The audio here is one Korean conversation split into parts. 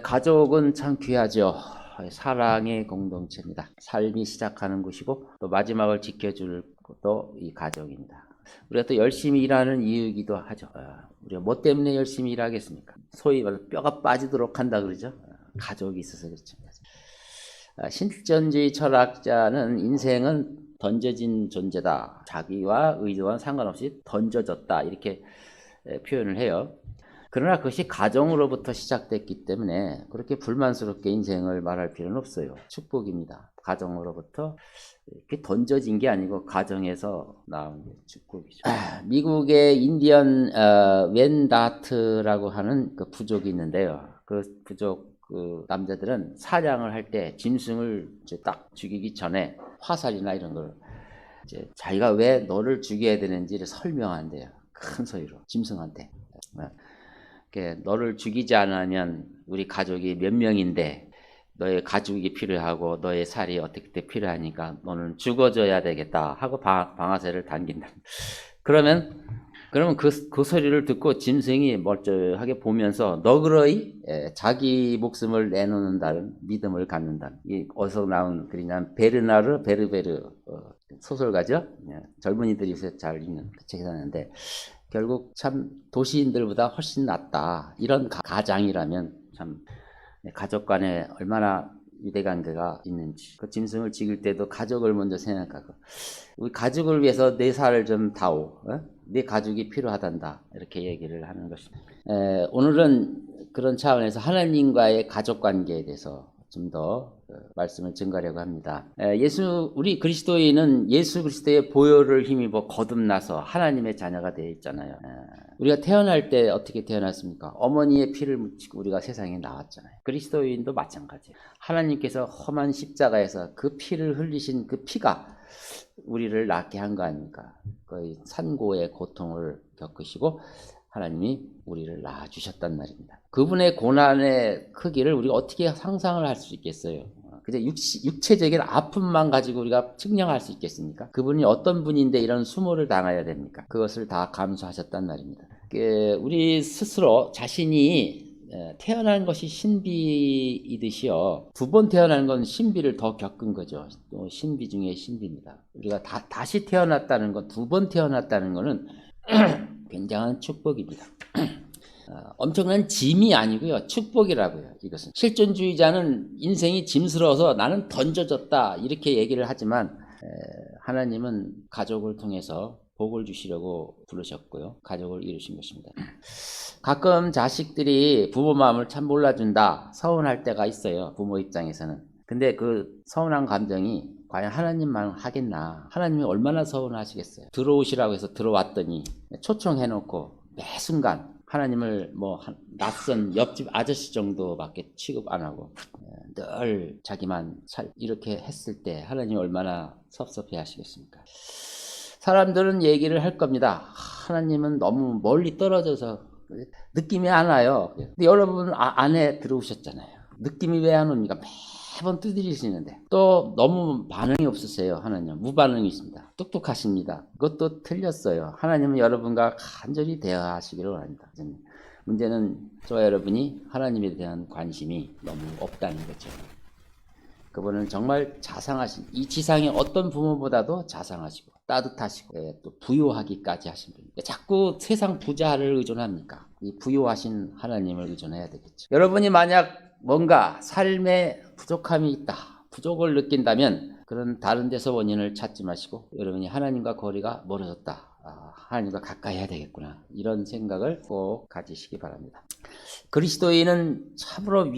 가족은 참 귀하죠. 사랑의 공동체입니다. 삶이 시작하는 곳이고 또 마지막을 지켜줄 것도 이 가족입니다. 우리가 또 열심히 일하는 이유이기도 하죠. 우리가 뭐 때문에 열심히 일하겠습니까? 소위 말해서 뼈가 빠지도록 한다 그러죠. 가족이 있어서 그렇죠. 실존주의 철학자는 인생은 던져진 존재다. 자기와 의도와 상관없이 던져졌다. 이렇게 표현을 해요. 그러나 그것이 가정으로부터 시작됐기 때문에 그렇게 불만스럽게 인생을 말할 필요는 없어요. 축복입니다. 가정으로부터 이렇게 던져진 게 아니고 가정에서 나온 게 축복이죠. 미국의 인디언 웬다트라고 하는 그 부족이 있는데요. 그 부족 그 남자들은 사냥을 할 때 짐승을 이제 딱 죽이기 전에 화살이나 이런 걸 이제 자기가 왜 너를 죽여야 되는지를 설명한대요. 큰 소리로 짐승한테. 너를 죽이지 않으면 우리 가족이 몇 명인데 너의 가죽이 필요하고 너의 살이 어떻게 필요하니까 너는 죽어줘야 되겠다 하고 방아쇠를 당긴다. 그러면 그 소리를 듣고 짐승이 멀쩡하게 보면서 너그러이 자기 목숨을 내놓는다는 믿음을 갖는다. 이 어디서 나온 글이냐면 베르나르 베르베르 소설가죠. 젊은이들이 요새 잘 읽는 책이 나는데 결국 참 도시인들보다 훨씬 낫다. 이런 가장이라면 참 가족 간에 얼마나 유대관계가 있는지. 그 짐승을 죽일 때도 가족을 먼저 생각하고 우리 가족을 위해서 내 살을 좀 다오. 내 가족이 필요하단다. 이렇게 얘기를 하는 것입니다. 오늘은 그런 차원에서 하나님과의 가족관계에 대해서 좀 더 말씀을 증가하려고 합니다. 우리 그리스도인은 예수 그리스도의 보혈을 힘입어 거듭나서 하나님의 자녀가 되어 있잖아요. 우리가 태어날 때 어떻게 태어났습니까? 어머니의 피를 묻히고 우리가 세상에 나왔잖아요. 그리스도인도 마찬가지예요. 하나님께서 험한 십자가에서 그 피를 흘리신 그 피가 우리를 낫게 한 거 아닙니까? 거의 산고의 고통을 겪으시고 하나님이 우리를 낳아주셨단 말입니다. 그분의 고난의 크기를 우리가 어떻게 상상을 할 수 있겠어요? 그저 육체적인 아픔만 가지고 우리가 측량할 수 있겠습니까? 그분이 어떤 분인데 이런 수모를 당해야 됩니까? 그것을 다 감수하셨단 말입니다. 우리 스스로 자신이 태어난 것이 신비이듯이요. 두 번 태어나는 건 신비를 더 겪은 거죠. 또 신비 중에 신비입니다. 우리가 다시 태어났다는 건, 두 번 태어났다는 거는 굉장한 축복입니다. 엄청난 짐이 아니고요. 축복이라고요. 이것은 실존주의자는 인생이 짐스러워서 나는 던져졌다 이렇게 얘기를 하지만 하나님은 가족을 통해서 복을 주시려고 부르셨고요. 가족을 이루신 것입니다. 가끔 자식들이 부모 마음을 참 몰라준다 서운할 때가 있어요. 부모 입장에서는. 근데 그 서운한 감정이 과연 하나님만 하겠나? 하나님이 얼마나 서운하시겠어요? 들어오시라고 해서 들어왔더니 초청해놓고 매 순간 하나님을 뭐 낯선 옆집 아저씨 정도밖에 취급 안 하고 늘 자기만 이렇게 했을 때 하나님이 얼마나 섭섭해 하시겠습니까? 사람들은 얘기를 할 겁니다. 하나님은 너무 멀리 떨어져서 느낌이 안 와요. 근데 여러분 안에 들어오셨잖아요. 느낌이 왜 안 옵니까? 매번 두드리시는데 또 너무 반응이 없으세요. 하나님 무반응이 있습니다. 똑똑하십니다. 그것도 틀렸어요. 하나님은 여러분과 간절히 대화하시기를 원합니다. 문제는 저와 여러분이 하나님에 대한 관심이 너무 없다는 거죠. 그분은 정말 자상하신, 이 지상의 어떤 부모보다도 자상하시고 따뜻하시고 또 부유하기까지 하신 분입니다. 자꾸 세상 부자를 의존합니까? 이 부유하신 하나님을 의존해야 되겠죠. 여러분이 만약 뭔가 삶에 부족함이 있다, 부족을 느낀다면 그런 다른 데서 원인을 찾지 마시고 여러분이 하나님과 거리가 멀어졌다, 하나님과 가까이 해야 되겠구나, 이런 생각을 꼭 가지시기 바랍니다. 그리스도인은 참으로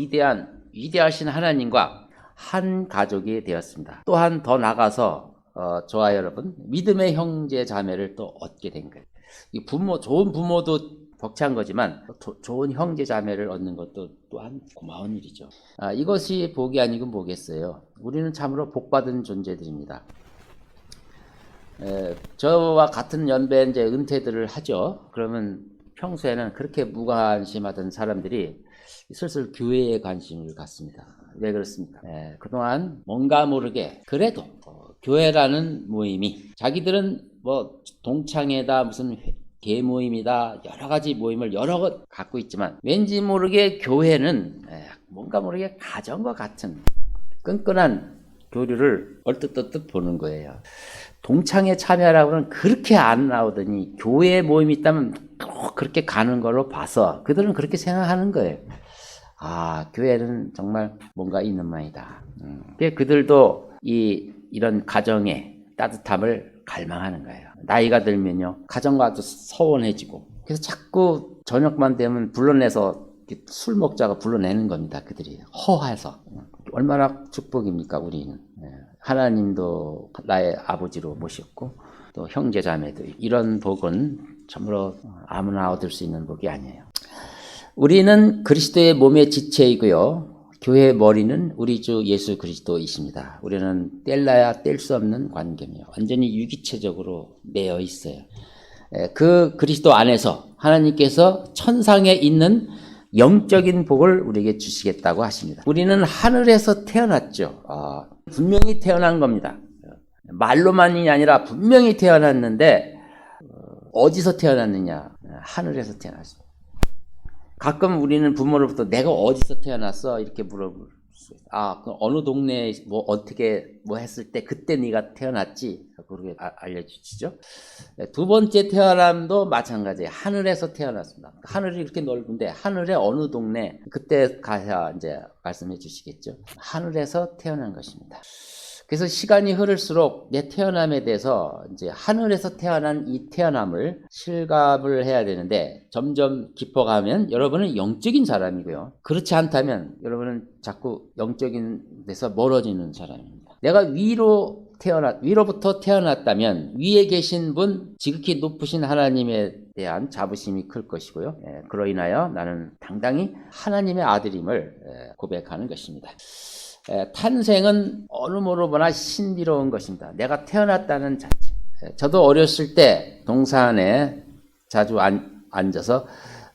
위대하신 하나님과 한 가족이 되었습니다. 또한 더 나가서 저와 여러분 믿음의 형제 자매를 또 얻게 된 거예요. 이 좋은 부모도 벅찬 거지만 좋은 형제 자매를 얻는 것도 또한 고마운 일이죠. 이것이 복이 아니고 뭐겠어요. 우리는 참으로 복받은 존재들입니다. 저와 같은 연배에 이제 은퇴들을 하죠. 그러면 평소에는 그렇게 무관심하던 사람들이 슬슬 교회에 관심을 갖습니다. 왜 그렇습니까? 그동안 뭔가 모르게 그래도 교회라는 모임이, 자기들은 뭐 동창회다 무슨 계모임이다. 여러 가지 모임을 여러 것 갖고 있지만 왠지 모르게 교회는 뭔가 모르게 가정과 같은 끈끈한 교류를 얼뜻얼뜻 보는 거예요. 동창회 참여라고는 그렇게 안 나오더니 교회 모임이 있다면 꼭 그렇게 가는 걸로 봐서 그들은 그렇게 생각하는 거예요. 아, 교회는 정말 뭔가 있는 모양이다. 그들도 이런 가정의 따뜻함을 갈망하는 거예요. 나이가 들면요, 가정과 아주 서운해지고, 그래서 자꾸 저녁만 되면 불러내서 술 먹자고 불러내는 겁니다. 그들이 허해서. 얼마나 축복입니까, 우리는. 하나님도 나의 아버지로 모셨고 또 형제 자매도 이런 복은 참으로 아무나 얻을 수 있는 복이 아니에요. 우리는 그리스도의 몸의 지체이고요, 교회의 머리는 우리 주 예수 그리스도이십니다. 우리는 뗄래야 뗄 수 없는 관계며 완전히 유기체적으로 매여 있어요. 그 그리스도 안에서 하나님께서 천상에 있는 영적인 복을 우리에게 주시겠다고 하십니다. 우리는 하늘에서 태어났죠. 분명히 태어난 겁니다. 말로만이 아니라 분명히 태어났는데 어디서 태어났느냐? 하늘에서 태어났습니다. 가끔 우리는 부모로부터 내가 어디서 태어났어? 이렇게 물어볼 수 있어요. 그럼 어느 동네에 뭐 어떻게 뭐 했을 때 그때 네가 태어났지? 그렇게 알려주시죠. 두 번째 태어남도 마찬가지예요. 하늘에서 태어났습니다. 하늘이 이렇게 넓은데 하늘의 어느 동네, 그때 가야 이제 말씀해 주시겠죠. 하늘에서 태어난 것입니다. 그래서 시간이 흐를수록 내 태어남에 대해서 이제 하늘에서 태어난 이 태어남을 실감을 해야 되는데 점점 깊어가면 여러분은 영적인 사람이고요. 그렇지 않다면 여러분은 자꾸 영적인 데서 멀어지는 사람입니다. 내가 위로부터 태어났다면 위에 계신 분, 지극히 높으신 하나님에 대한 자부심이 클 것이고요. 그로 인하여 나는 당당히 하나님의 아들임을 고백하는 것입니다. 탄생은 어느 모로 보나 신비로운 것입니다. 내가 태어났다는 자체. 저도 어렸을 때 동산에 자주 앉아서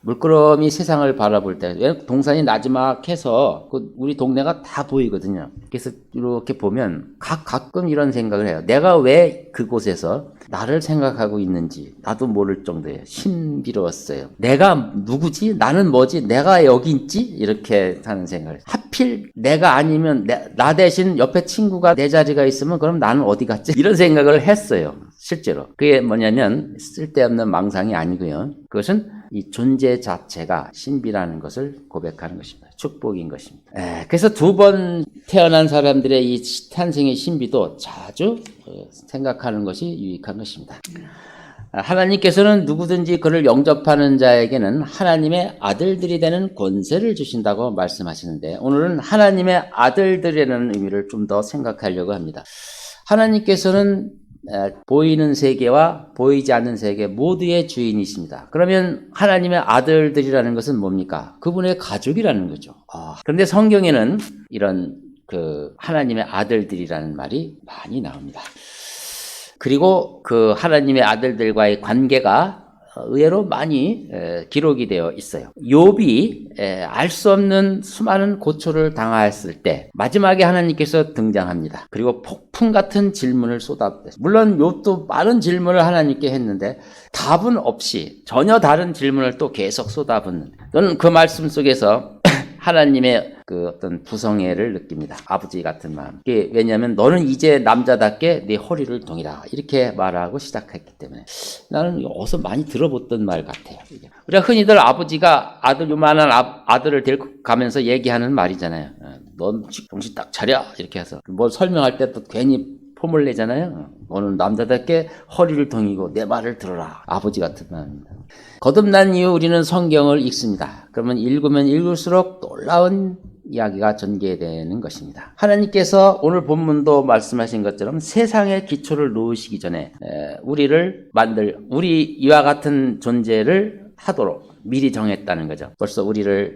물끄러미 세상을 바라볼 때, 동산이 나지막해서 우리 동네가 다 보이거든요. 그래서 이렇게 보면 가끔 이런 생각을 해요. 내가 왜 그곳에서 나를 생각하고 있는지 나도 모를 정도예요. 신비로웠어요. 내가 누구지? 나는 뭐지? 내가 여기 있지? 이렇게 하는 생각을. 하필 내가 아니면 나 대신 옆에 친구가 내 자리가 있으면 그럼 나는 어디 갔지? 이런 생각을 했어요. 실제로. 그게 뭐냐면 쓸데없는 망상이 아니고요. 그것은 이 존재 자체가 신비라는 것을 고백하는 것입니다. 축복인 것입니다. 그래서 두 번 태어난 사람들의 이 탄생의 신비도 자주 생각하는 것이 유익한 것입니다. 하나님께서는 누구든지 그를 영접하는 자에게는 하나님의 아들들이 되는 권세를 주신다고 말씀하시는데, 오늘은 하나님의 아들들이라는 의미를 좀 더 생각하려고 합니다. 하나님께서는 보이는 세계와 보이지 않는 세계 모두의 주인이십니다. 그러면 하나님의 아들들이라는 것은 뭡니까? 그분의 가족이라는 거죠. 그런데 성경에는 이런 하나님의 아들들이라는 말이 많이 나옵니다. 그리고 그 하나님의 아들들과의 관계가 의외로 많이 기록이 되어 있어요. 욥이 알 수 없는 수많은 고초를 당하였을 때 마지막에 하나님께서 등장합니다. 그리고 폭풍 같은 질문을 쏟아붓습니다. 물론 욥도 많은 질문을 하나님께 했는데 답은 없이 전혀 다른 질문을 또 계속 쏟아붓는, 저는 그 말씀 속에서 하나님의 그 어떤 부성애를 느낍니다. 아버지 같은 마음. 왜냐하면 너는 이제 남자답게 네 허리를 동이라, 이렇게 말하고 시작했기 때문에 나는 어디서 많이 들어봤던 말 같아요. 우리가 흔히들 아버지가 요만한 아들을 데리고 가면서 얘기하는 말이잖아요. 넌 정신 딱 차려, 이렇게 해서 뭘 설명할 때 또 괜히 폼을 내잖아요. 너는 남자답게 허리를 동이고 내 말을 들어라. 아버지 같은 마음입니다. 거듭난 이후 우리는 성경을 읽습니다. 그러면 읽으면 읽을수록 놀라운 이야기가 전개되는 것입니다. 하나님께서 오늘 본문도 말씀하신 것처럼 세상의 기초를 놓으시기 전에 우리 이와 같은 존재를 하도록 미리 정했다는 거죠. 벌써 우리를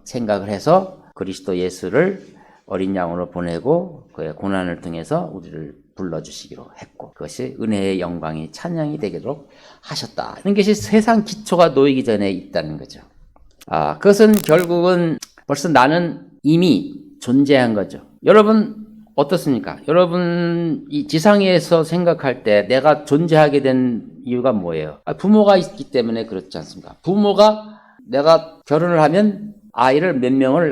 생각을 해서 그리스도 예수를 어린 양으로 보내고 그의 고난을 통해서 우리를 불러주시기로 했고, 그것이 은혜의 영광이 찬양이 되도록 하셨다. 이런 것이 세상 기초가 놓이기 전에 있다는 거죠. 그것은 결국은 벌써 나는 이미 존재한 거죠. 여러분 어떻습니까? 여러분 이 지상에서 생각할 때 내가 존재하게 된 이유가 뭐예요? 부모가 있기 때문에 그렇지 않습니까? 부모가 내가 결혼을 하면 아이를 몇 명을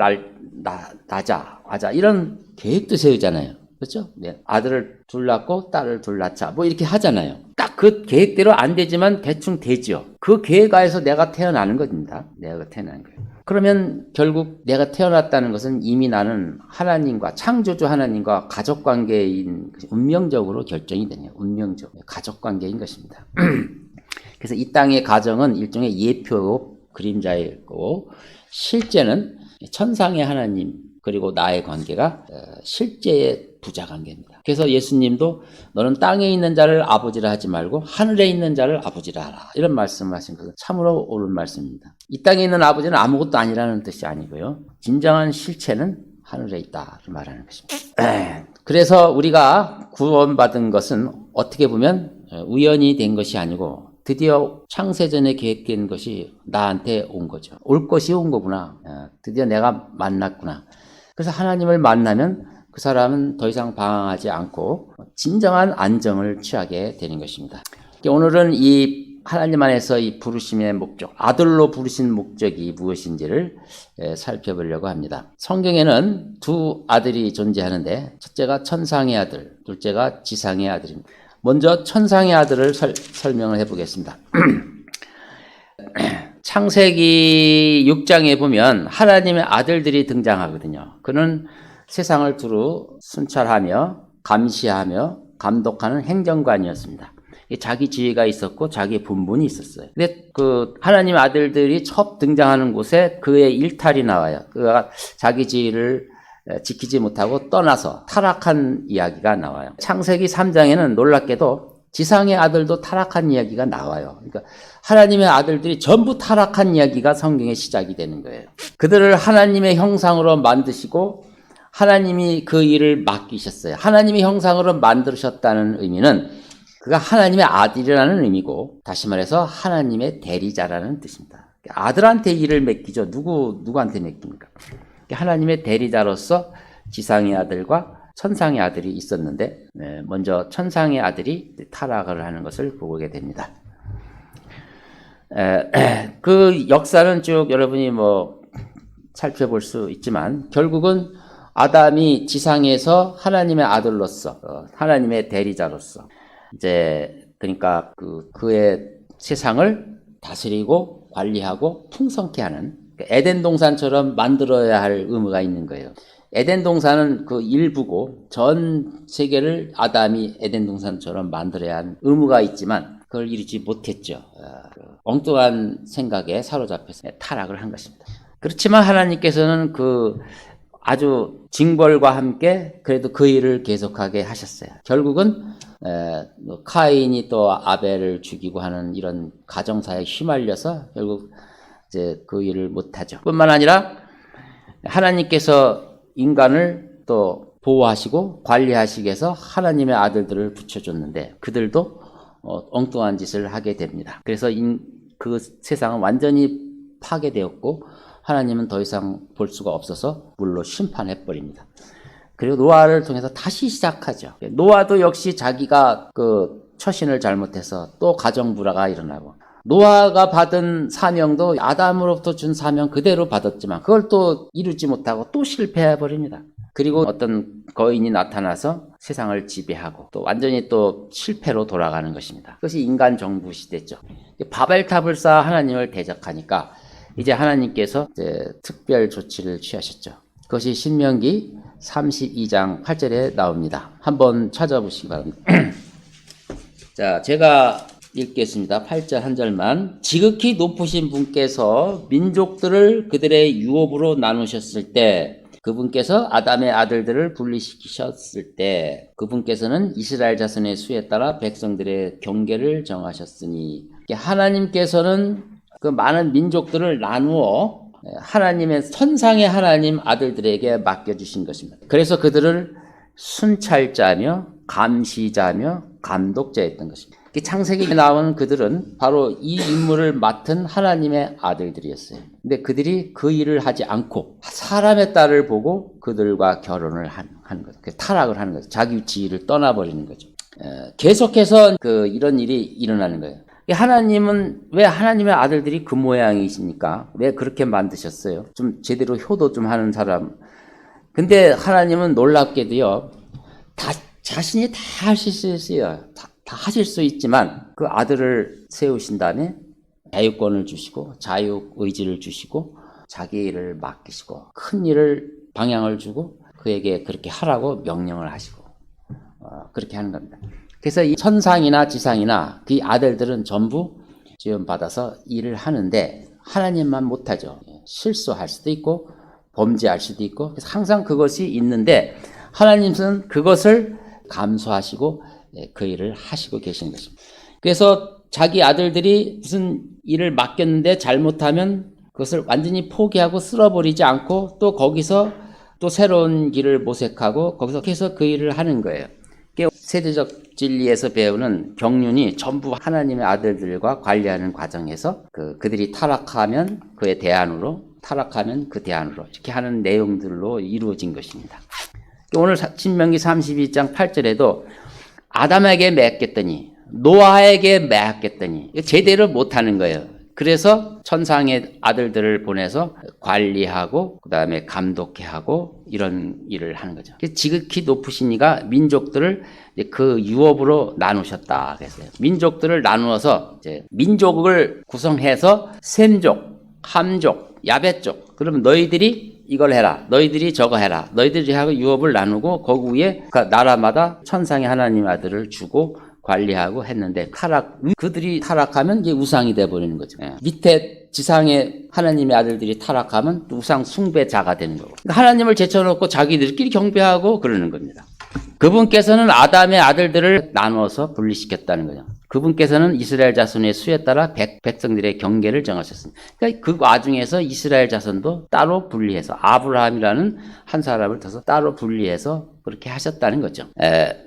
낳자 이런 계획도 세우잖아요. 그렇죠? 네. 아들을 둘 낳고 딸을 둘 낳자 뭐 이렇게 하잖아요. 딱 그 계획대로 안 되지만 대충 되죠. 그 계획하에서 내가 태어나는 겁니다. 내가 태어난 거예요. 그러면 결국 내가 태어났다는 것은 이미 나는 하나님과 창조주 하나님과 가족관계인 운명적으로 결정이 되네요. 운명적 가족관계인 것입니다. 그래서 이 땅의 가정은 일종의 예표 그림자일 거고 실제는 천상의 하나님 그리고 나의 관계가 실제의 부자관계입니다. 그래서 예수님도 너는 땅에 있는 자를 아버지라 하지 말고 하늘에 있는 자를 아버지라 하라 이런 말씀을 하신 것은 참으로 옳은 말씀입니다. 이 땅에 있는 아버지는 아무것도 아니라는 뜻이 아니고요. 진정한 실체는 하늘에 있다 말하는 것입니다. 그래서 우리가 구원받은 것은 어떻게 보면 우연히 된 것이 아니고 드디어 창세전에 계획된 것이 나한테 온 거죠. 올 것이 온 거구나. 드디어 내가 만났구나. 그래서 하나님을 만나면 그 사람은 더 이상 방황하지 않고 진정한 안정을 취하게 되는 것입니다. 오늘은 이 하나님 안에서 이 부르심의 목적, 아들로 부르신 목적이 무엇인지를 살펴보려고 합니다. 성경에는 두 아들이 존재하는데 첫째가 천상의 아들, 둘째가 지상의 아들입니다. 먼저 천상의 아들을 설명을 해보겠습니다. 창세기 6장에 보면 하나님의 아들들이 등장하거든요. 그는 세상을 두루 순찰하며 감시하며 감독하는 행정관이었습니다. 자기 지위가 있었고 자기 분분이 있었어요. 근데 그 하나님의 아들들이 처음 등장하는 곳에 그의 일탈이 나와요. 그가 자기 지위를 지키지 못하고 떠나서 타락한 이야기가 나와요. 창세기 3장에는 놀랍게도 지상의 아들도 타락한 이야기가 나와요. 그러니까 하나님의 아들들이 전부 타락한 이야기가 성경의 시작이 되는 거예요. 그들을 하나님의 형상으로 만드시고 하나님이 그 일을 맡기셨어요. 하나님의 형상으로 만드셨다는 의미는 그가 하나님의 아들이라는 의미고 다시 말해서 하나님의 대리자라는 뜻입니다. 아들한테 일을 맡기죠. 누구한테 맡깁니까? 하나님의 대리자로서 지상의 아들과 천상의 아들이 있었는데 먼저 천상의 아들이 타락을 하는 것을 보게 됩니다. 그 역사는 쭉 여러분이 뭐 살펴볼 수 있지만 결국은 아담이 지상에서 하나님의 아들로서 하나님의 대리자로서 이제 그러니까 그의 세상을 다스리고 관리하고 풍성케 하는 에덴 동산처럼 만들어야 할 의무가 있는 거예요. 에덴 동산은 그 일부고 전 세계를 아담이 에덴 동산처럼 만들어야 한 의무가 있지만 그걸 이루지 못했죠. 엉뚱한 생각에 사로잡혀서 타락을 한 것입니다. 그렇지만 하나님께서는 그 아주 징벌과 함께 그래도 그 일을 계속하게 하셨어요. 결국은 카인이 또 아벨을 죽이고 하는 이런 가정사에 휘말려서 결국 이제 그 일을 못하죠. 뿐만 아니라 하나님께서 인간을 또 보호하시고 관리하시기 위해서 하나님의 아들들을 붙여줬는데 그들도 엉뚱한 짓을 하게 됩니다. 그래서 그 세상은 완전히 파괴되었고 하나님은 더 이상 볼 수가 없어서 물로 심판해버립니다. 그리고 노아를 통해서 다시 시작하죠. 노아도 역시 자기가 그 처신을 잘못해서 또 가정 불화가 일어나고 노아가 받은 사명도 아담으로부터 준 사명 그대로 받았지만 그걸 또 이루지 못하고 또 실패해버립니다. 그리고 어떤 거인이 나타나서 세상을 지배하고 또 완전히 또 실패로 돌아가는 것입니다. 그것이 인간 정부 시대죠. 바벨탑을 쌓아 하나님을 대적하니까 이제 하나님께서 이제 특별 조치를 취하셨죠. 그것이 신명기 32장 8절에 나옵니다. 한번 찾아보시기 바랍니다. 자, 제가 읽겠습니다. 8절 한 절만. 지극히 높으신 분께서 민족들을 그들의 유업으로 나누셨을 때 그분께서 아담의 아들들을 분리시키셨을 때 그분께서는 이스라엘 자손의 수에 따라 백성들의 경계를 정하셨으니 하나님께서는 그 많은 민족들을 나누어 하나님의 천상의 하나님 아들들에게 맡겨주신 것입니다. 그래서 그들을 순찰자며 감시자며 감독자였던 것입니다. 창세기에 나오는 그들은 바로 이 임무를 맡은 하나님의 아들들이었어요. 근데 그들이 그 일을 하지 않고 사람의 딸을 보고 그들과 결혼을 하는 거죠. 타락을 하는 거죠. 자기 지위를 떠나버리는 거죠. 계속해서 이런 일이 일어나는 거예요. 하나님은 왜 하나님의 아들들이 그 모양이십니까? 왜 그렇게 만드셨어요? 좀 제대로 효도 좀 하는 사람. 근데 하나님은 놀랍게도요, 자신이 다 하실 수 있어요. 다 하실 수 있지만 그 아들을 세우신 다음에 자유권을 주시고 자유의지를 주시고 자기 일을 맡기시고 큰 일을 방향을 주고 그에게 그렇게 하라고 명령을 하시고 그렇게 하는 겁니다. 그래서 이 천상이나 지상이나 그 아들들은 전부 지원받아서 일을 하는데 하나님만 못하죠. 실수할 수도 있고 범죄할 수도 있고 그래서 항상 그것이 있는데 하나님은 그것을 감수하시고 그 일을 하시고 계시는 것입니다. 그래서 자기 아들들이 무슨 일을 맡겼는데 잘못하면 그것을 완전히 포기하고 쓸어버리지 않고 또 거기서 또 새로운 길을 모색하고 거기서 계속 그 일을 하는 거예요. 세대적 진리에서 배우는 경륜이 전부 하나님의 아들들과 관리하는 과정에서 그들이 타락하면 그의 대안으로 타락하면 그 대안으로 이렇게 하는 내용들로 이루어진 것입니다. 오늘 신명기 32장 8절에도 아담에게 맡겼더니 노아에게 맡겼더니 제대로 못하는 거예요. 그래서 천상의 아들들을 보내서 관리하고 그 다음에 감독해 하고 이런 일을 하는 거죠. 지극히 높으신 이가 민족들을 그 유업으로 나누셨다 그랬어요. 민족들을 나누어서 이제 민족을 구성해서 셈족, 함족, 야벳족. 그러면 너희들이 이걸 해라. 너희들이 저거 해라. 너희들이 하고 유업을 나누고 거기 위에 그 나라마다 천상의 하나님 아들을 주고 관리하고 했는데 그들이 타락하면 이게 우상이 돼버리는 거죠. 밑에 지상의 하나님의 아들들이 타락하면 우상 숭배자가 되는 거고. 그러니까 하나님을 제쳐놓고 자기들끼리 경배하고 그러는 겁니다. 그분께서는 아담의 아들들을 나누어서 분리시켰다는 거죠. 그분께서는 이스라엘 자손의 수에 따라 백성들의 경계를 정하셨습니다. 그러니까 그 와중에서 이스라엘 자손도 따로 분리해서 아브라함이라는 한 사람을 둬서 따로 분리해서 그렇게 하셨다는 거죠.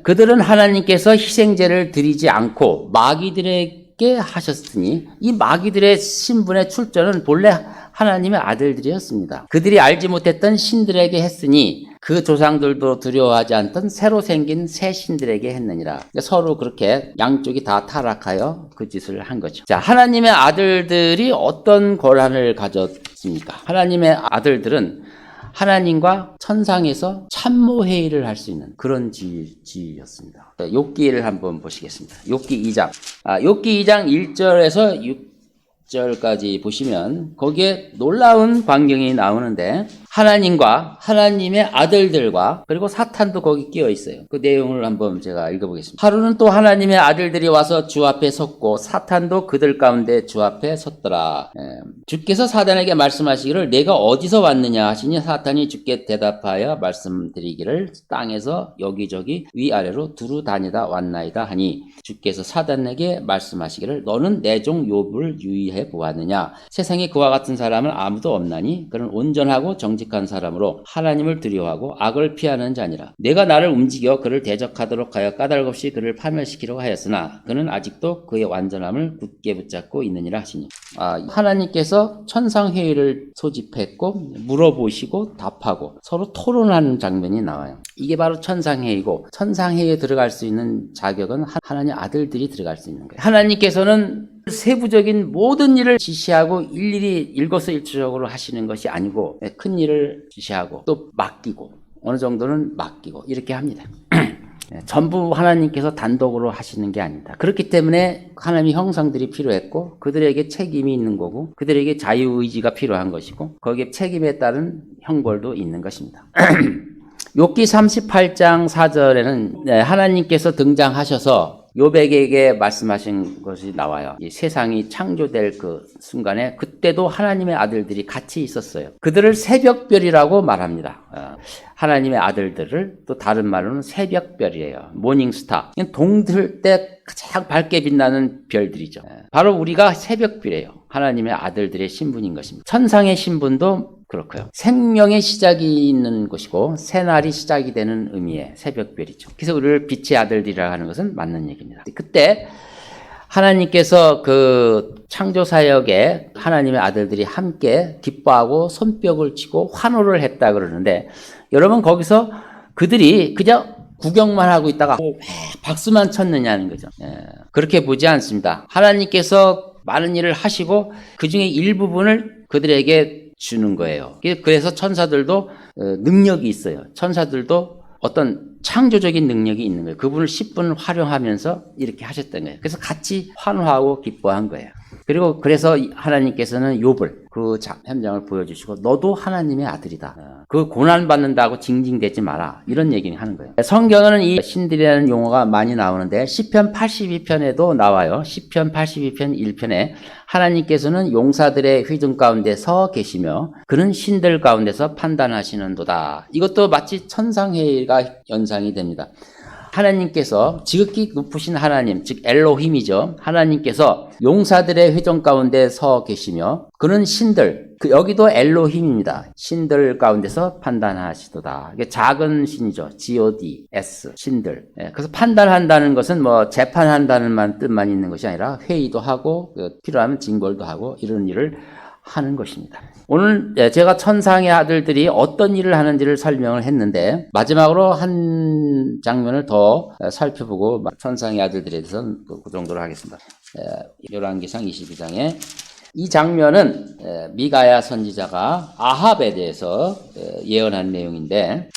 그들은 하나님께서 희생제를 드리지 않고 마귀들에게 하셨으니 이 마귀들의 신분의 출전은 본래 하나님의 아들들이었습니다. 그들이 알지 못했던 신들에게 했으니 그 조상들도 두려워하지 않던 새로 생긴 새 신들에게 했느니라. 그러니까 서로 그렇게 양쪽이 다 타락하여 그 짓을 한 거죠. 자, 하나님의 아들들이 어떤 권한을 가졌습니까? 하나님의 아들들은 하나님과 천상에서 참모회의를 할 수 있는 그런 지위였습니다. 욥기를 한번 보시겠습니다. 욥기 2장. 욥기 2장 1절에서 6절까지 보시면 거기에 놀라운 광경이 나오는데 하나님과 하나님의 아들들과 그리고 사탄도 거기 끼어 있어요. 그 내용을 한번 제가 읽어보겠습니다. 하루는 또 하나님의 아들들이 와서 주 앞에 섰고 사탄도 그들 가운데 주 앞에 섰더라. 주께서 사탄에게 말씀하시기를 내가 어디서 왔느냐 하시니 사탄이 주께 대답하여 말씀드리기를 땅에서 여기저기 위아래로 두루 다니다 왔나이다 하니 주께서 사탄에게 말씀하시기를 너는 내 종 욥을 유의해 보았느냐 세상에 그와 같은 사람은 아무도 없나니 그는 온전하고 정직한 사람으로 하나님을 두려워하고 악을 피하는 자니라. 내가 나를 움직여 그를 대적하도록 하여 까닭없이 그를 파멸시키려고 하였으나 그는 아직도 그의 완전함을 굳게 붙잡고 있느니라 하시니 하나님께서 천상회의를 소집했고 물어보시고 답하고 서로 토론하는 장면이 나와요. 이게 바로 천상회의고 천상회의에 들어갈 수 있는 자격은 하나님 아들들이 들어갈 수 있는 거예요. 하나님께서는 세부적인 모든 일을 지시하고 일일이 일거수일투족으로 하시는 것이 아니고 큰 일을 지시하고 또 맡기고 어느 정도는 맡기고 이렇게 합니다. 전부 하나님께서 단독으로 하시는 게 아닙니다. 그렇기 때문에 하나님의 형상들이 필요했고 그들에게 책임이 있는 거고 그들에게 자유의지가 필요한 것이고 거기에 책임에 따른 형벌도 있는 것입니다. 욥기 38장 4절에는 하나님께서 등장하셔서 욥에게 말씀하신 것이 나와요. 이 세상이 창조될 그 순간에 그때도 하나님의 아들들이 같이 있었어요. 그들을 새벽별이라고 말합니다. 하나님의 아들들을 또 다른 말로는 새벽별이에요. 모닝스타. 동들 때 가장 밝게 빛나는 별들이죠. 바로 우리가 새벽별이에요. 하나님의 아들들의 신분인 것입니다. 천상의 신분도 그렇고요. 생명의 시작이 있는 곳이고 새날이 시작이 되는 의미의 새벽별이죠. 그래서 우리를 빛의 아들들이라 하는 것은 맞는 얘기입니다. 그때 하나님께서 그 창조 사역에 하나님의 아들들이 함께 기뻐하고 손뼉을 치고 환호를 했다 그러는데, 여러분 거기서 그들이 그냥 구경만 하고 있다가 박수만 쳤느냐는 거죠. 그렇게 보지 않습니다. 하나님께서 많은 일을 하시고 그 중에 일부분을 그들에게 주는 거예요. 그래서 천사들도 능력이 있어요. 천사들도 어떤 창조적인 능력이 있는 거예요. 그분을 10분 활용하면서 이렇게 하셨던 거예요. 그래서 같이 환호하고 기뻐한 거예요. 그리고 그래서 하나님께서는 욥을 그 현장을 보여주시고 너도 하나님의 아들이다. 그 고난받는다고 징징대지 마라. 이런 얘기를 하는 거예요. 성경에는 이 신들이라는 용어가 많이 나오는데 시편 82편에도 나와요. 시편 82편 1편에 하나님께서는 용사들의 휘중 가운데 서 계시며 그는 신들 가운데서 판단하시는도다. 이것도 마치 천상회의가 연상이 됩니다. 하나님께서 지극히 높으신 하나님, 즉 엘로힘이죠. 하나님께서 용사들의 회전 가운데 서 계시며 그는 신들, 여기도 엘로힘입니다. 신들 가운데서 판단하시도다. 이게 작은 신이죠. God, 신들. 그래서 판단한다는 것은 뭐 재판한다는 뜻만 있는 것이 아니라 회의도 하고 필요하면 징벌도 하고 이런 일을 하는 것입니다. 오늘 제가 천상의 아들들이 어떤 일을 하는지를 설명을 했는데 마지막으로 한 장면을 더 살펴보고 천상의 아들들에 대해서는 그 정도로 하겠습니다. 열왕기상 22장에 이 장면은 미가야 선지자가 아합에 대해서 예언한 내용인데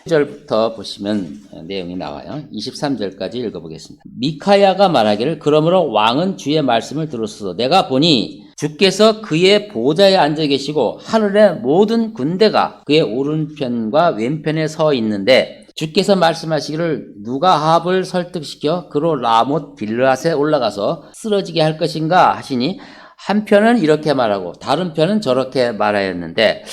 1절부터 보시면 내용이 나와요. 23절까지 읽어보겠습니다. 미카야가 말하기를 그러므로 왕은 주의 말씀을 들었소서. 내가 보니 주께서 그의 보좌에 앉아 계시고 하늘의 모든 군대가 그의 오른편과 왼편에 서 있는데 주께서 말씀하시기를 누가 아합을 설득시켜 그로 라못 길르앗에 올라가서 쓰러지게 할 것인가 하시니 한편은 이렇게 말하고 다른 편은 저렇게 말하였는데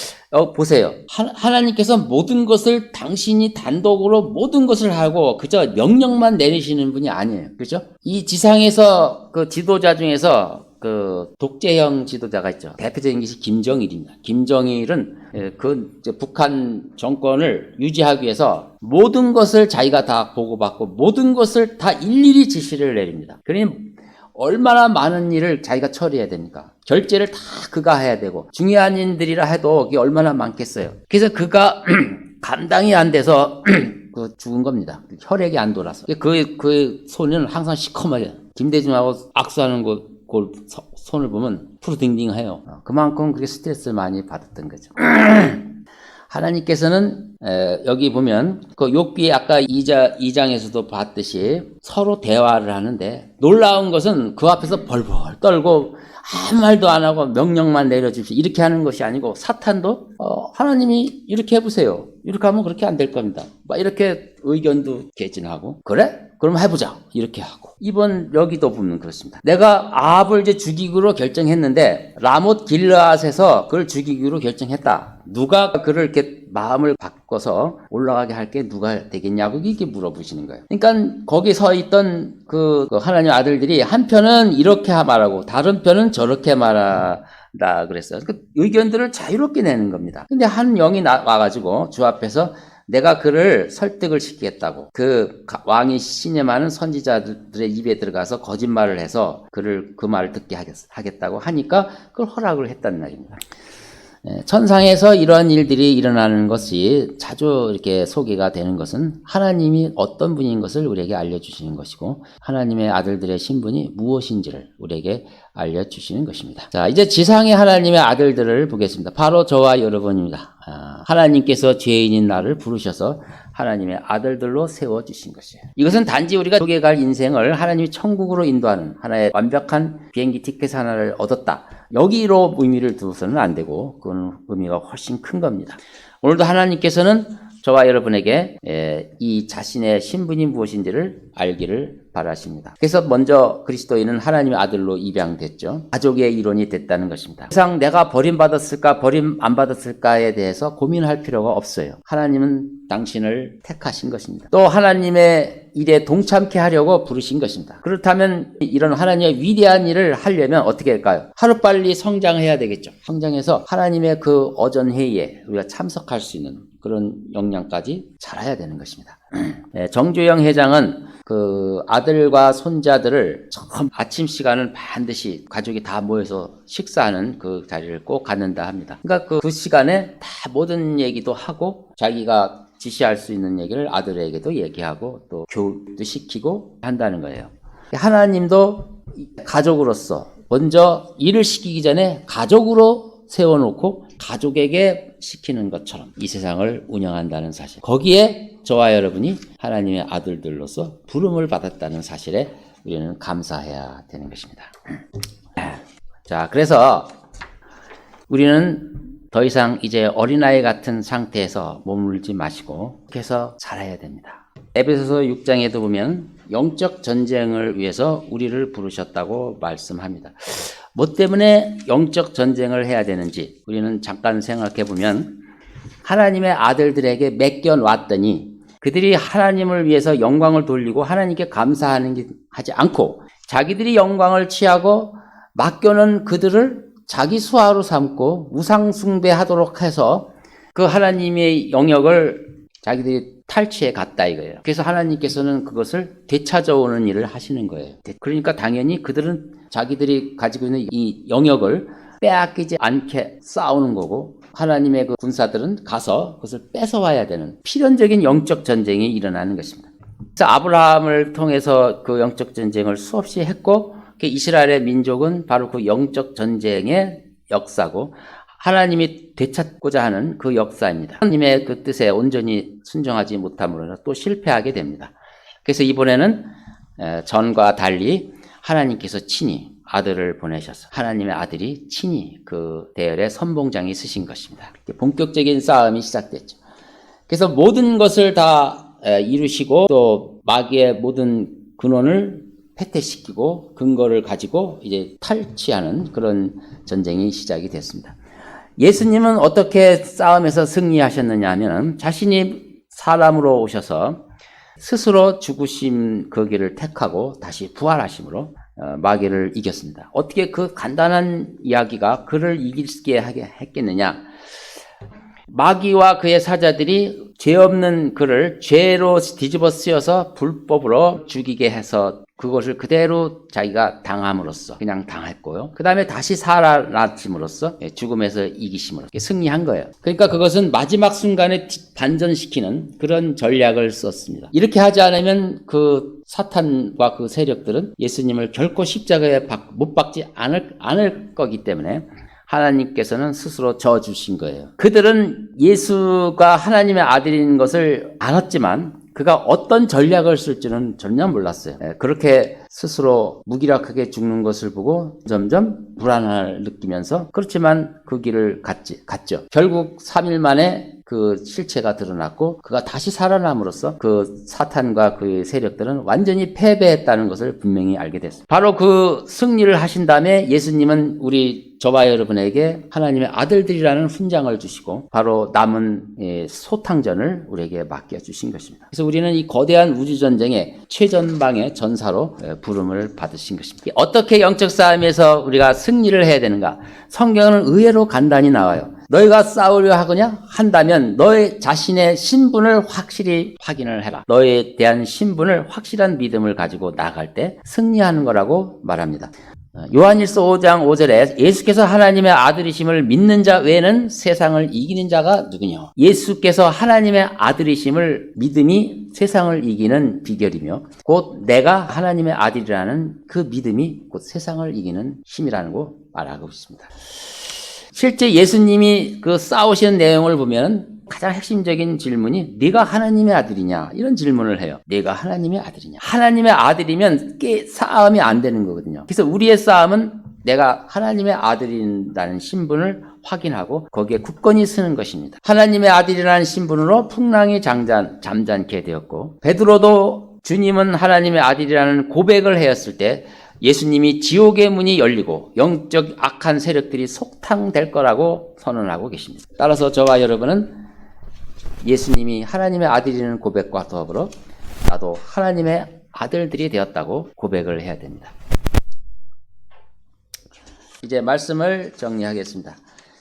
보세요. 하나님께서 모든 것을 당신이 단독으로 모든 것을 하고 그저 명령만 내리시는 분이 아니에요. 그렇죠? 이 지상에서 그 지도자 중에서 그 독재형 지도자가 있죠. 대표적인 것이 김정일입니다. 김정일은 그 북한 정권을 유지하기 위해서 모든 것을 자기가 다 보고받고 모든 것을 다 일일이 지시를 내립니다. 그러니 얼마나 많은 일을 자기가 처리해야 됩니까? 결제를 다 그가 해야 되고 중요한 일들이라 해도 이게 얼마나 많겠어요. 그래서 그가 감당이 안 돼서 죽은 겁니다. 혈액이 안 돌아서. 그 손은 항상 시커매요. 김대중하고 악수하는 손을 보면 푸르딩딩해요. 그만큼 그렇게 스트레스를 많이 받았던 거죠. 하나님께서는 여기 보면 그 욥기 아까 2장에서도 봤듯이 서로 대화를 하는데 놀라운 것은 그 앞에서 벌벌 떨고 아무 말도 안 하고 명령만 내려주십시오. 이렇게 하는 것이 아니고 사탄도 하나님이 이렇게 해보세요. 이렇게 하면 그렇게 안 될 겁니다. 막 이렇게 의견도 개진하고 그래? 그럼 해보자. 이렇게 하고. 이번 여기도 보면 그렇습니다. 내가 아합을 이제 죽이기로 결정했는데 라못 길르앗에서 그를 죽이기로 결정했다. 누가 그를 이렇게 마음을 바꿔서 올라가게 할 게 누가 되겠냐고 이렇게 물어보시는 거예요. 그러니까 거기 서 있던 그 하나님 아들들이 한 편은 이렇게 말하고 다른 편은 저렇게 말한다 그랬어요. 그 의견들을 자유롭게 내는 겁니다. 근데 한 영이 와가지고 주 앞에서 내가 그를 설득을 시키겠다고 그 왕이 신임하는 선지자들의 입에 들어가서 거짓말을 해서 그를 그 말을 듣게 하겠다고 하니까 그걸 허락을 했다는 말입니다. 천상에서 이러한 일들이 일어나는 것이 자주 이렇게 소개가 되는 것은 하나님이 어떤 분인 것을 우리에게 알려주시는 것이고 하나님의 아들들의 신분이 무엇인지를 우리에게 알려주시는 것입니다. 자, 이제 지상의 하나님의 아들들을 보겠습니다. 바로 저와 여러분입니다. 하나님께서 죄인인 나를 부르셔서 하나님의 아들들로 세워주신 것이에요. 이것은 단지 우리가 속에 갈 인생을 하나님이 천국으로 인도하는 하나의 완벽한 비행기 티켓 하나를 얻었다. 여기로 의미를 두어서는 안 되고 그건 의미가 훨씬 큰 겁니다. 오늘도 하나님께서는 저와 여러분에게 이 자신의 신분이 무엇인지를 알기를 바라십니다. 그래서 먼저 그리스도인은 하나님의 아들로 입양됐죠. 가족의 일원이 됐다는 것입니다. 세상 내가 버림받았을까 버림 안 받았을까에 대해서 고민할 필요가 없어요. 하나님은 당신을 택하신 것입니다. 또 하나님의 일에 동참케 하려고 부르신 것입니다. 그렇다면 이런 하나님의 위대한 일을 하려면 어떻게 할까요? 하루빨리 성장해야 되겠죠. 성장해서 하나님의 그 어전 회의에 우리가 참석할 수 있는 그런 역량까지 자라야 되는 것입니다. 정주영 회장은 그 아들과 손자들을 처음 아침 시간을 반드시 가족이 다 모여서 식사하는 그 자리를 꼭 갖는다 합니다. 그러니까 그 시간에 다 모든 얘기도 하고 자기가 지시할 수 있는 얘기를 아들에게도 얘기하고 또 교육도 시키고 한다는 거예요. 하나님도 가족으로서 먼저 일을 시키기 전에 가족으로 세워놓고 가족에게 시키는 것처럼 이 세상을 운영한다는 사실. 거기에 저와 여러분이 하나님의 아들들로서 부름을 받았다는 사실에 우리는 감사해야 되는 것입니다. 자, 그래서 우리는 더 이상 이제 어린아이 같은 상태에서 머물지 마시고 그래서 살아야 됩니다. 에베소서 6장에도 보면 영적 전쟁을 위해서 우리를 부르셨다고 말씀합니다. 뭐 때문에 영적 전쟁을 해야 되는지 우리는 잠깐 생각해 보면 하나님의 아들들에게 맡겨놨더니 그들이 하나님을 위해서 영광을 돌리고 하나님께 감사하지 않고 자기들이 영광을 취하고 맡겨놓은 그들을 자기 수하로 삼고 우상 숭배하도록 해서 그 하나님의 영역을 자기들이 탈취해 갔다 이거예요. 그래서 하나님께서는 그것을 되찾아오는 일을 하시는 거예요. 그러니까 당연히 그들은 자기들이 가지고 있는 이 영역을 빼앗기지 않게 싸우는 거고 하나님의 그 군사들은 가서 그것을 뺏어와야 되는 필연적인 영적 전쟁이 일어나는 것입니다. 그래서 아브라함을 통해서 그 영적 전쟁을 수없이 했고 이스라엘의 민족은 바로 그 영적 전쟁의 역사고 하나님이 되찾고자 하는 그 역사입니다. 하나님의 그 뜻에 온전히 순종하지 못함으로 또 실패하게 됩니다. 그래서 이번에는 전과 달리 하나님께서 친히 아들을 보내셔서 하나님의 아들이 친히 그 대열의 선봉장에 서신 것입니다. 본격적인 싸움이 시작됐죠. 그래서 모든 것을 다 이루시고 또 마귀의 모든 근원을 패퇴시키고 근거를 가지고 이제 탈취하는 그런 전쟁이 시작이 됐습니다. 예수님은 어떻게 싸움에서 승리하셨느냐 하면 자신이 사람으로 오셔서 스스로 죽으심 그 길을 택하고 다시 부활하심으로 마귀를 이겼습니다. 어떻게 그 간단한 이야기가 그를 이기게 했겠느냐? 마귀와 그의 사자들이 죄 없는 그를 죄로 뒤집어 쓰여서 불법으로 죽이게 해서 그것을 그대로 자기가 당함으로써 그냥 당했고요. 그 다음에 다시 살아나심으로써 죽음에서 이기심으로 승리한 거예요. 그러니까 그것은 마지막 순간에 반전시키는 그런 전략을 썼습니다. 이렇게 하지 않으면 그 사탄과 그 세력들은 예수님을 결코 십자가에 못 박지 않을 거기 때문에 하나님께서는 스스로 져주신 거예요. 그들은 예수가 하나님의 아들인 것을 알았지만 그가 어떤 전략을 쓸지는 전혀 몰랐어요. 그렇게 스스로 무기력하게 죽는 것을 보고 점점 불안을 느끼면서 그렇지만 그 길을 갔죠. 결국 3일 만에 그 실체가 드러났고 그가 다시 살아남으로써 그 사탄과 그의 세력들은 완전히 패배했다는 것을 분명히 알게 됐습니다. 바로 그 승리를 하신 다음에 예수님은 저와 여러분에게 하나님의 아들들이라는 훈장을 주시고 바로 남은 소탕전을 우리에게 맡겨주신 것입니다. 그래서 우리는 이 거대한 우주전쟁의 최전방의 전사로 부름을 받으신 것입니다. 어떻게 영적 싸움에서 우리가 승리를 해야 되는가? 성경은 의외로 간단히 나와요. 너희가 싸우려 하거냐? 한다면 너의 자신의 신분을 확실히 확인을 해라. 너에 대한 신분을 확실한 믿음을 가지고 나갈 때 승리하는 거라고 말합니다. 요한일서 5장 5절에 예수께서 하나님의 아들이심을 믿는 자 외에는 세상을 이기는 자가 누구냐? 예수께서 하나님의 아들이심을 믿음이 세상을 이기는 비결이며 곧 내가 하나님의 아들이라는 그 믿음이 곧 세상을 이기는 힘이라는 거 말하고 있습니다. 실제 예수님이 그 싸우시는 내용을 보면 가장 핵심적인 질문이 네가 하나님의 아들이냐 이런 질문을 해요. 네가 하나님의 아들이냐. 하나님의 아들이면 싸움이 안 되는 거거든요. 그래서 우리의 싸움은 내가 하나님의 아들이라는 신분을 확인하고 거기에 굳건히 서는 것입니다. 하나님의 아들이라는 신분으로 풍랑이 잠잠케 되었고 베드로도 주님은 하나님의 아들이라는 고백을 하였을 때 예수님이 지옥의 문이 열리고 영적 악한 세력들이 속탕될 거라고 선언하고 계십니다. 따라서 저와 여러분은 예수님이 하나님의 아들이라는 고백과 더불어 나도 하나님의 아들들이 되었다고 고백을 해야 됩니다. 이제 말씀을 정리하겠습니다.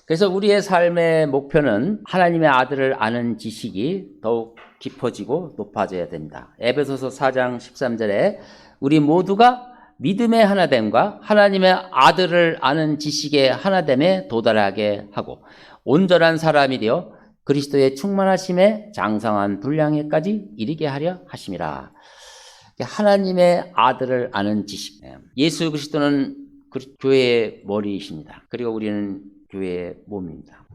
그래서 우리의 삶의 목표는 하나님의 아들을 아는 지식이 더욱 깊어지고 높아져야 됩니다. 에베소서 4장 13절에 우리 모두가 믿음의 하나됨과 하나님의 아들을 아는 지식의 하나됨에 도달하게 하고 온전한 사람이 되어 그리스도의 충만하심에 장성한 분량에까지 이르게 하려 하심이라. 하나님의 아들을 아는 지식. 예수 그리스도는 교회의 머리이십니다. 그리고 우리는 교회의 몸입니다.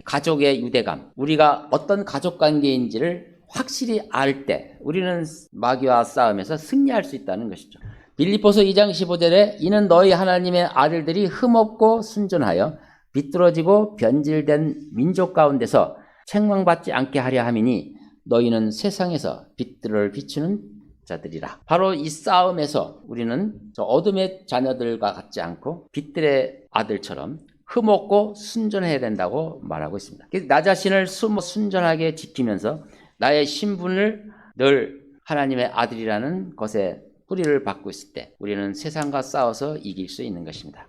가족의 유대감, 우리가 어떤 가족 관계인지를 확실히 알 때 우리는 마귀와 싸움에서 승리할 수 있다는 것이죠. 빌립보서 2장 15절에 이는 너희 하나님의 아들들이 흠없고 순전하여 비뚤어지고 변질된 민족 가운데서 책망받지 않게 하려 함이니 너희는 세상에서 빛들을 비추는 자들이라. 바로 이 싸움에서 우리는 저 어둠의 자녀들과 같지 않고 빛들의 아들처럼 흠없고 순전해야 된다고 말하고 있습니다. 나 자신을 순전하게 지키면서 나의 신분을 늘 하나님의 아들이라는 것에 뿌리를 받고 있을 때 우리는 세상과 싸워서 이길 수 있는 것입니다.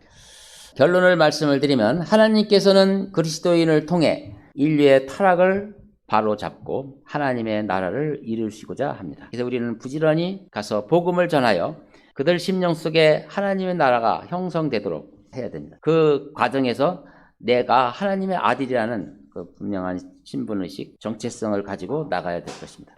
결론을 말씀을 드리면 하나님께서는 그리스도인을 통해 인류의 타락을 바로잡고 하나님의 나라를 이루시고자 합니다. 그래서 우리는 부지런히 가서 복음을 전하여 그들 심령 속에 하나님의 나라가 형성되도록 해야 됩니다. 그 과정에서 내가 하나님의 아들이라는 그 분명한 신분의식, 정체성을 가지고 나가야 될 것입니다.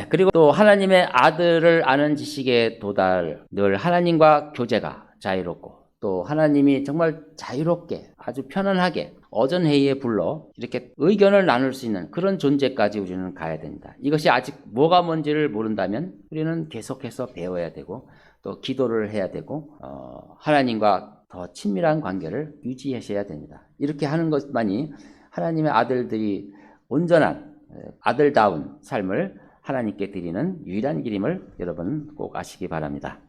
그리고 또 하나님의 아들을 아는 지식에 도달, 늘 하나님과 교제가 자유롭고 또 하나님이 정말 자유롭게 아주 편안하게 어전회의에 불러 이렇게 의견을 나눌 수 있는 그런 존재까지 우리는 가야 됩니다. 이것이 아직 뭐가 뭔지를 모른다면 우리는 계속해서 배워야 되고 또 기도를 해야 되고 하나님과 더 친밀한 관계를 유지하셔야 됩니다. 이렇게 하는 것만이 하나님의 아들들이 온전한 아들다운 삶을 하나님께 드리는 유일한 길임을 여러분 꼭 아시기 바랍니다.